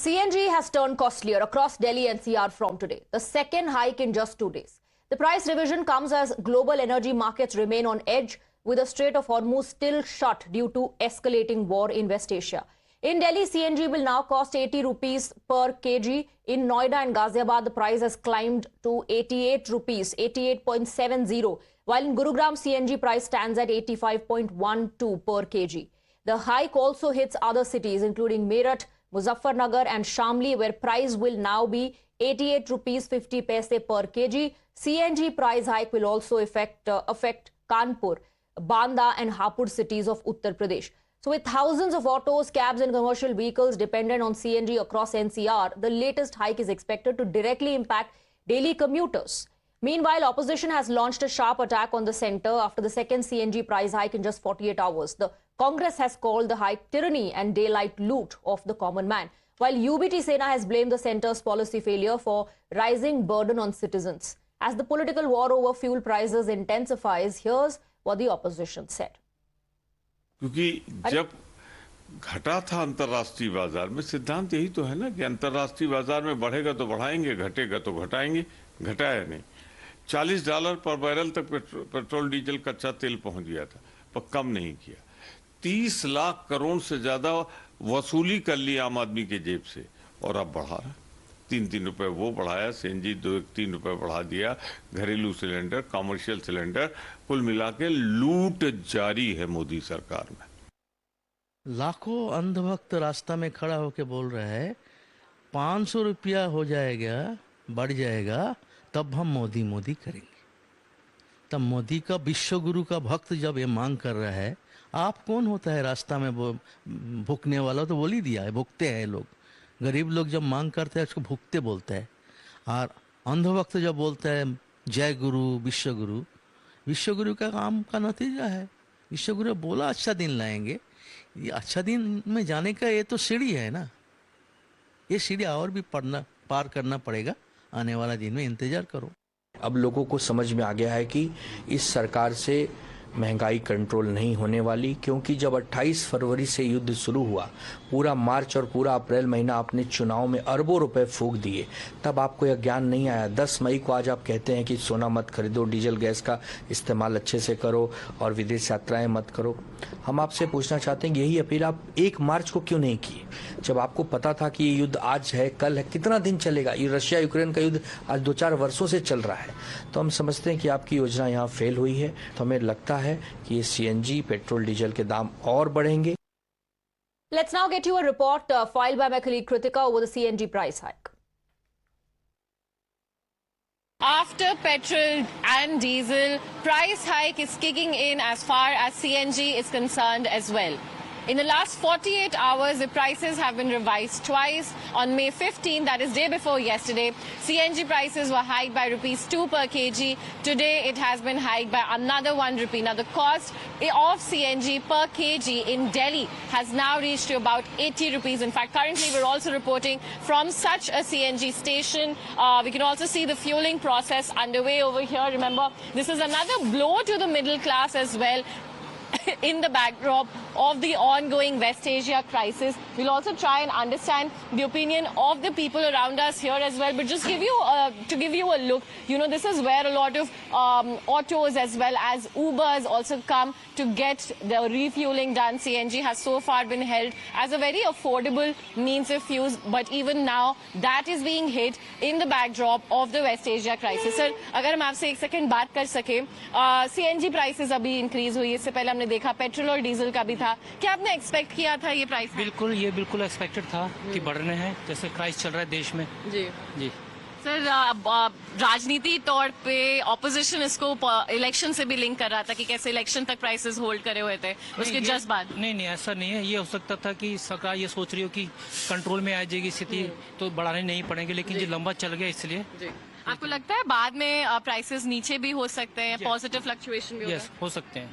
CNG has turned costlier across Delhi NCR from today, the second hike in just 2 days. The price revision comes as global energy markets remain on edge, with the Strait of Hormuz still shut due to escalating war in West Asia. In Delhi, CNG will now cost 80 rupees per kg. In Noida and Ghaziabad, the price has climbed to 88 rupees, 88.70, while in Gurugram, CNG price stands at 85.12 per kg. The hike also hits other cities, including Meerut, Muzaffarnagar and Shamli, where price will now be 88 rupees 50 paise per kg. CNG price hike will also affect Kanpur, Banda and Hapur cities of Uttar Pradesh. So with thousands of autos, cabs and commercial vehicles dependent on CNG across NCR, the latest hike is expected to directly impact daily commuters. Meanwhile, opposition has launched a sharp attack on the centre after the second CNG price hike in just 48 hours. The Congress has called the hike tyranny and daylight loot of the common man, while UBT Sena has blamed the centre's policy failure for rising burden on citizens. As the political war over fuel prices intensifies, here's what the opposition said. क्योंकि जब घटा था अंतर्राष्ट्रीय बाजार में, सिद्धांत यही तो है ना कि अंतर्राष्ट्रीय बाजार में बढ़ेगा तो बढ़ाएंगे, घटेगा तो घटाएंगे, घटाया नहीं। $40 पर बैरल तक पेट्रोल डीजल कच्चा तेल पहुंच गया था, पर कम नहीं किया। 30 लाख करोड़ से ज्यादा वसूली कर ली आम आदमी के जेब से, और अब बढ़ा 3 रुपए वो बढ़ाया, सीएनजी 2-3 रुपए बढ़ा दिया, घरेलू सिलेंडर, कमर्शियल सिलेंडर, कुल मिला के लूट जारी है मोदी सरकार में। लाखों अंधभक्त रास्ता में खड़ा होकर बोल रहा है 500 रुपया हो जाएगा, बढ़ जाएगा, तब हम मोदी मोदी करेंगे। तब मोदी का विश्व गुरु का भक्त जब ये मांग कर रहा है, आप कौन होता है रास्ता में भुगने वाला? तो बोल ही दिया है, भुगते हैं लोग। गरीब लोग जब मांग करते हैं उसको भुगते बोलते हैं, और अंधभक्त जब बोलता है जय गुरु विश्व गुरु का काम का नतीजा है। विश्व गुरु बोला अच्छा दिन लाएंगे, ये अच्छा दिन में जाने का ये तो सीढ़ी है ना, ये सीढ़ी और भी पार करना पड़ेगा। आने वाला दिन में इंतजार करो। अब लोगों को समझ में आ गया है कि इस सरकार से महंगाई कंट्रोल नहीं होने वाली, क्योंकि जब 28 फरवरी से युद्ध शुरू हुआ, पूरा मार्च और पूरा अप्रैल महीना आपने चुनाव में अरबों रुपए फूंक दिए, तब आपको यह ज्ञान नहीं आया। 10 मई को आज आप कहते हैं कि सोना मत खरीदो, डीजल गैस का इस्तेमाल अच्छे से करो और विदेश यात्राएं मत करो। हम आपसे पूछना चाहते हैं कि यही अपील आप 1 मार्च को क्यों नहीं की, जब आपको पता था कि ये युद्ध आज है कल है, कितना दिन चलेगा? ये रशिया यूक्रेन का युद्ध आज 2-4 वर्षों से चल रहा है। तो हम समझते हैं कि आपकी योजना यहाँ फेल हुई है। तो हमें लगता है कि ये सीएनजी पेट्रोल डीजल के दाम और बढ़ेंगे। Let's now get you a report filed by my colleague Kritika over the CNG price hike. After petrol and diesel, price hike is kicking in as far as CNG is concerned as well. In the last 48 hours, the prices have been revised twice. On May 15, that is day before yesterday, CNG prices were hiked by ₹2 per kg. Today, it has been hiked by another ₹1. Now, the cost of CNG per kg in Delhi has now reached to about 80 rupees. In fact, currently, we're also reporting from such a CNG station. We can also see the fueling process underway over here. Remember, this is another blow to the middle class as well. In the backdrop of the ongoing West Asia crisis, we'll also try and understand the opinion of the people around us here as well. But just give you a look, you know, this is where a lot of autos as well as Ubers also come to get the refueling done. CNG has so far been held as a very affordable means of use, but even now that is being hit in the backdrop of the West Asia crisis. Sir, अगर हम आपसे एक second बात कर सके, CNG prices अभी increase हुई, इससे पहले हमने देखा पेट्रोल और डीजल का भी था। क्या आपने एक्सपेक्ट किया था ये प्राइस? बिल्कुल, ये बिल्कुल एक्सपेक्टेड था कि बढ़ रहे हैं, जैसे क्राइस चल रहा है देश में। जी सर, राजनीति तौर पे ऑपोजिशन इसको इलेक्शन से भी लिंक कर रहा था कि कैसे इलेक्शन तक प्राइसेस होल्ड करे हुए थे, उसके जस्ट बाद। नहीं, ऐसा नहीं है। ये हो सकता था कि सरकार ये सोच रही हो कि कंट्रोल में आ जाएगी स्थिति, तो बढ़ाने नहीं पड़ेंगे, लेकिन ये लंबा चल गया इसलिए। आपको लगता है बाद में प्राइसेस नीचे भी हो सकते हैं, पॉजिटिव फ्लक्चुएशन भी हो सकते हैं?